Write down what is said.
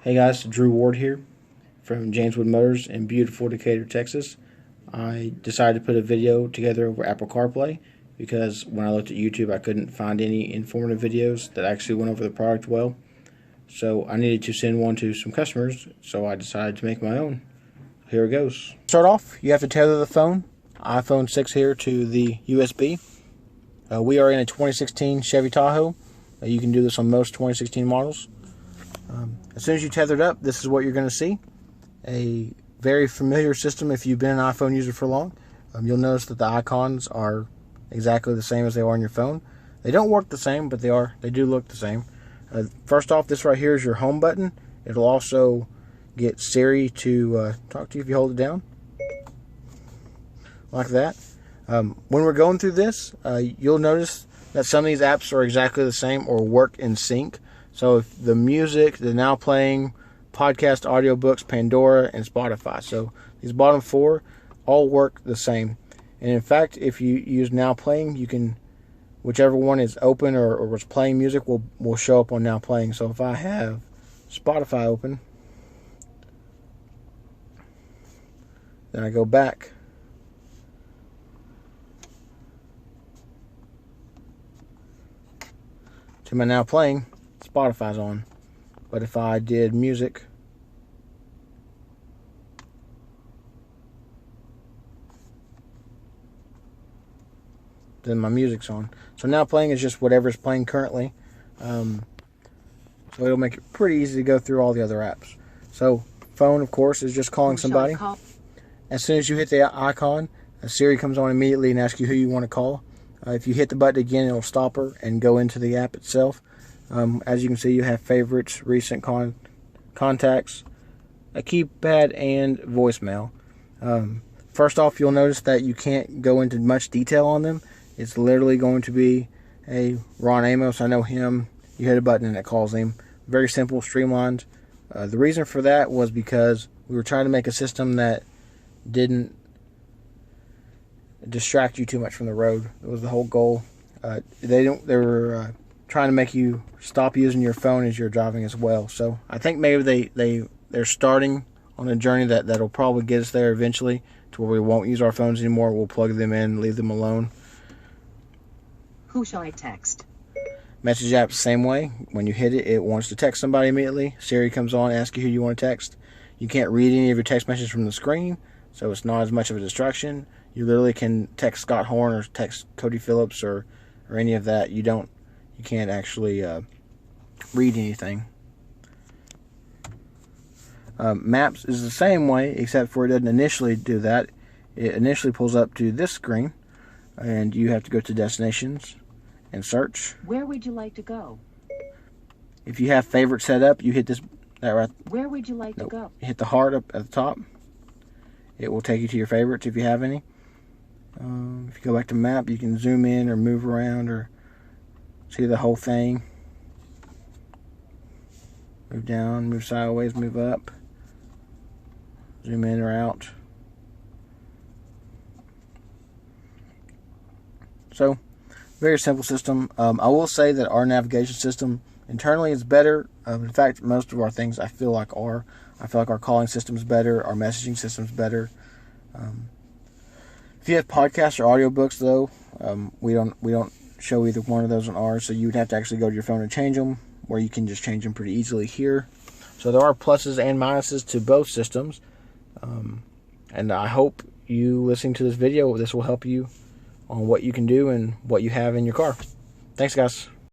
Hey guys, Drew Ward here from Jameswood Motors in beautiful Decatur, Texas. I decided to put a video together over Apple CarPlay because when I looked at YouTube I couldn't find any informative videos that actually went over the product well. So I needed to send one to some customers, so I decided to make my own. Here it goes. Start off, you have to tether the phone, iPhone 6 here, to the USB. We are in a 2016 Chevy Tahoe. You can do this on most 2016 models. As soon as you tether it up, this is what you're going to see. A very familiar system if you've been an iPhone user for long. You'll notice that the icons are exactly the same as they are on your phone. They don't work the same, but they do look the same. First off, this right here is your home button. It'll also get Siri to talk to you if you hold it down. Like that. When we're going through this, you'll notice that some of these apps are exactly the same or work in sync. So if the music, the Now Playing, podcast, audiobooks, Pandora, and Spotify. So these bottom four all work the same. And in fact, if you use Now Playing, you can, whichever one is open or was playing music will show up on Now Playing. So if I have Spotify open, then I go back to my Now Playing, Spotify's on. But if I did music, then my music's on. So Now Playing is just whatever's playing currently. So it'll make it pretty easy to go through all the other apps. So phone, of course, is just calling somebody. As soon as you hit the icon, Siri comes on immediately and asks you who you want to call. If you hit the button again, it'll stop her and go into the app itself. As you can see, you have favorites, recent contacts, a keypad, and voicemail. First off, you'll notice that you can't go into much detail on them. It's literally going to be a Ron Amos, I know him. You hit a button and it calls him. Very simple, streamlined. The reason for that was because we were trying to make a system that didn't distract you too much from the road. It was the whole goal. They were trying to make you stop using your phone as you're driving as well. So I think maybe they're starting on a journey that'll probably get us there eventually, to where we won't use our phones anymore. We'll plug them in, leave them alone. Who shall I text? Message app, same way. When you hit it, it wants to text somebody immediately. Siri comes on, asks you who you want to text. You can't read any of your text messages from the screen, so it's not as much of a distraction. You literally can text Scott Horn or text Cody Phillips or any of that. You can't actually read anything. Maps is the same way, except for it doesn't initially do that. It initially pulls up to this screen, and you have to go to destinations and search. Where would you like to go? If you have favorites set up, you hit that right. Where would you like to go? You hit the heart up at the top. It will take you to your favorites if you have any. If you go back to map, you can zoom in or move around or see the whole thing. Move down, move sideways, move up. Zoom in or out. So, very simple system. I will say that our navigation system internally is better. In fact, most of our things I feel like are. I feel like our calling system is better. Our messaging system is better. If you have podcasts or audiobooks, though, we don't show either one of those on ours. So you would have to actually go to your phone and change them, where you can just change them pretty easily here. So there are pluses and minuses to both systems. And I hope you listening to this video, this will help you on what you can do and what you have in your car. Thanks, guys.